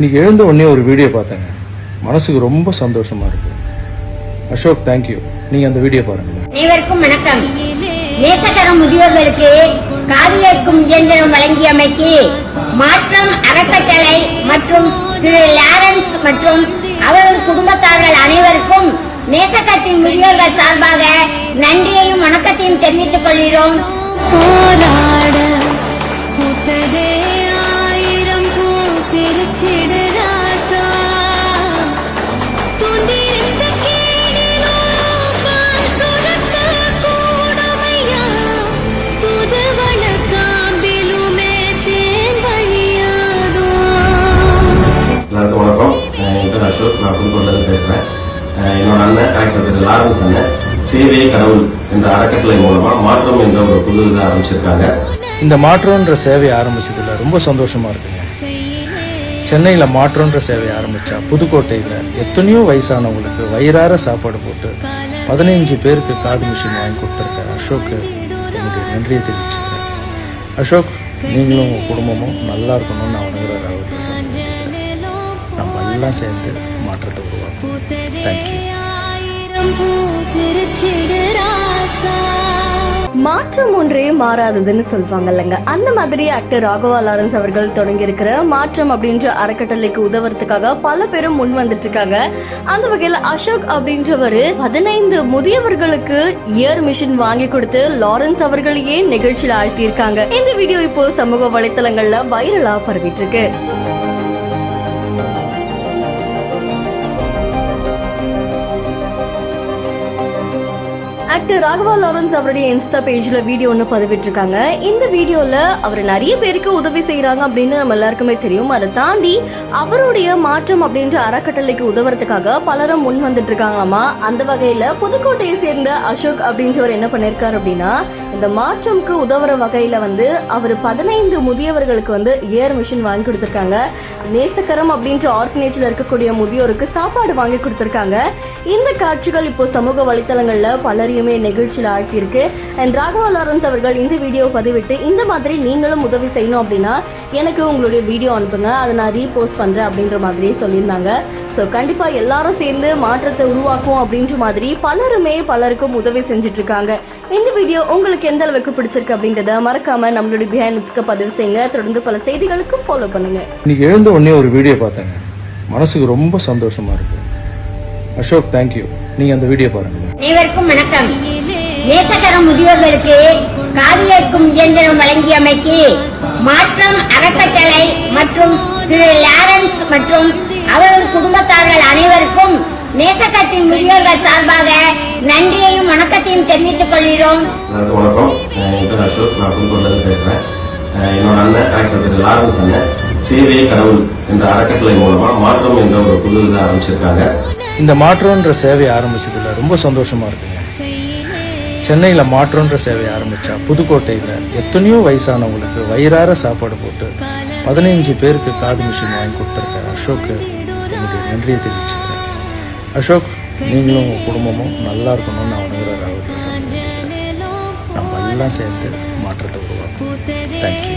இன்னைக்கு எழுந்த உடனே ஒரு வீடியோ பார்த்தேங்க. மனசுக்கு ரொம்ப சந்தோஷமா இருக்கு. அசோக், தேங்க்யூ. நீங்க அந்த வீடியோ பாருங்க. அனைவருக்கும் வணக்கம். நேசக்கரம் முதியோர்களுக்கு காது கேட்கும் இயந்திரம் வழங்கியமைக்கு மாற்றம் அறக்கட்டளை மற்றும் திரு லாரன்ஸ் மற்றும் அவரது குடும்பத்தார்கள் அனைவருக்கும் நேசக்கத்தின் முதியோர்கள் சார்பாக நன்றியையும் வணக்கத்தையும் தெரிவித்துக் கொள்கிறோம். எல்லாருக்கும் வணக்கம். என் பேர் அசோக். நான் புதுக்கோட்டையிலிருந்து பேசுறேன். என்னோட அண்ணன் டாக்டர் திரு லாரன்ஸ் அண்ணன் சேவையே கடவுள் என்ற அறக்கட்டளை மூலமா மாற்றம் என்ற ஒரு புது இதை ஆரம்பிச்சிருக்காங்க. இந்த மாற்றம்ன்ற சேவையை ஆரம்பிச்சதுல ரொம்ப சந்தோஷமா இருக்குங்க. சென்னையில மாற்றம்ன்ற சேவையை ஆரம்பிச்சா புதுக்கோட்டையில எத்தனையோ வயசானவங்களுக்கு வயிறார சாப்பாடு போட்டு 15 பேருக்கு காது மிஷின் வாங்கி கொடுத்துருக்க அசோக்கு என்னுடைய நன்றியை தெரிவிச்சுக்கிறேன். அசோக், நீங்களும் உங்க குடும்பமும் நல்லா இருக்கணும்னு நான் உணர்கிற ராவத்தில் சந்திக்கிறேன். நம்ம எல்லாம் சேர்ந்து மாற்றத்தை உருவாக்கும். தேங்க்யூ. மாற்றம் ஒன்றே மாறாததுன்னு சொல்லுவாங்கல்லங்க. அந்த மாதிரி ஆக்டர் ராகவா லாரன்ஸ் அவர்கள் தொடங்கி இருக்கிற மாற்றம் அப்படின்ற அறக்கட்டளைக்கு உதவுறதுக்காக பல பேரும் முன் வந்துட்டு இருக்காங்க. அந்த வகையில அசோக் அப்படின்றவரு 15 முதியவர்களுக்கு இயர் மிஷின் வாங்கி கொடுத்து லாரன்ஸ் அவர்களையே நிகழ்ச்சியில் ஆழ்த்தி இருக்காங்க. இந்த வீடியோ இப்போ சமூக வலைத்தளங்கள்ல வைரலா பரவிட்டு இருக்கு. ஆக்டர் ராகவா லாரன்ஸ் அவருடைய இன்ஸ்டா பேஜ்ல வீடியோ ஒன்று பதிவிட்டிருக்காங்க. இந்த வீடியோல அவர் நிறைய பேருக்கு உதவி செய்யறாங்க அப்படின்னு நம்ம எல்லாருக்குமே தெரியும். அதை தாண்டி அவருடைய மாற்றம் அப்படின்ற அறக்கட்டளைக்கு உதவுறதுக்காக பலரும் முன் வந்துட்டு இருக்காங்களாமா. அந்த வகையில புதுக்கோட்டையை சேர்ந்த அசோக் அப்படின்றவர் என்ன பண்ணிருக்காரு அப்படின்னா, இந்த மாற்றம்க்கு உதவுற வகையில அவர் 15 முதியவர்களுக்கு இயர் மிஷின் வாங்கி கொடுத்திருக்காங்க. நேசக்கரம் அப்படின்ற ஆர்கனைஜ்ல இருக்கக்கூடிய முதியோருக்கு சாப்பாடு வாங்கி கொடுத்திருக்காங்க. இந்த காட்சிகள் இப்போ சமூக வலைத்தளங்கள்ல பலரையுமே நிகழ்ச்சியில் ஆழ்த்தியிருக்கு. அண்ட் ராகவா லாரன்ஸ் அவர்கள் இந்த வீடியோ பதிவிட்டு, இந்த மாதிரி நீங்களும் உதவி செய்யணும் அப்படின்னா எனக்கு உங்களுடைய வீடியோ அனுப்புங்க, அதை நான் ரீபோஸ்ட் பண்றேன் அப்படின்ற மாதிரி சொல்லியிருந்தாங்க. ஸோ கண்டிப்பா எல்லாரும் சேர்ந்து மாற்றத்தை உருவாக்கும் அப்படின்ற மாதிரி பலருமே பலருக்கும் உதவி செஞ்சுட்டு இருக்காங்க. இந்த வீடியோ உங்களுக்கு எந்த அளவுக்கு பிடிச்சிருக்கு அப்படின்றத மறக்காம நம்மளுடைய பிஹைண்ட் பதிவு செய்யுங்க. தொடர்ந்து பல செய்திகளுக்கு ஃபாலோ பண்ணுங்க. இன்னைக்கு எழுந்த உடனே ஒரு வீடியோ பார்த்தேங்க. மனசுக்கு ரொம்ப சந்தோஷமா இருக்கு. அசோக், தேங்க்யூ. நீங்க அந்த வீடியோ பாருங்க. அனைவருக்கும் வணக்கம். நேசக்கரம் முதியோர்களுக்கு காது கேட்கும் இயந்திரம் வழங்கியமைக்கு மாற்றம் அறக்கட்டளை மற்றும் திரு லாரன்ஸ் மற்றும் அவரது குடும்பத்தார்கள் அனைவருக்கும் நேசக்கத்தின் முதியோர்கள் சார்பாக நன்றியையும் வணக்கத்தையும் தெரிவித்துக் கொள்கிறோம். எல்லாருக்கும் வணக்கம். என் பேர் அசோக். நான் புதுக்கோட்டையிலிருந்து பேசுறேன். என்னோட அண்ணன் டாக்டர் திரு லாரன்ஸ் அண்ணன் சேவையே கடவுள் என்ற அறக்கட்டளை மூலமா மாற்றம் என்ற ஒரு புது இதை ஆரம்பிச்சிருக்காங்க. இந்த மாற்றம்ன்ற சேவையை ஆரம்பிச்சதுல ரொம்ப சந்தோஷமா இருக்குங்க. சென்னையில மாற்றம்ன்ற சேவையை ஆரம்பிச்சா புதுக்கோட்டையில எத்தனையோ வயசானவங்களுக்கு வயிறார சாப்பாடு போட்டு 15 பேருக்கு காது மிஷின் வாங்கி கொடுத்துருக்க அசோக்கு என்னுடைய நன்றியை தெரிவிச்சுக்கிறேன். அசோக், நீங்களும் உங்க குடும்பமும் நல்லா இருக்கணும்னு நான் உணர்கிற ராவத்தில் சந்திக்கிறேன். நம்ம எல்லாம் சேர்ந்து மாற்றத்தை உருவாக்கும். தேங்க்யூ.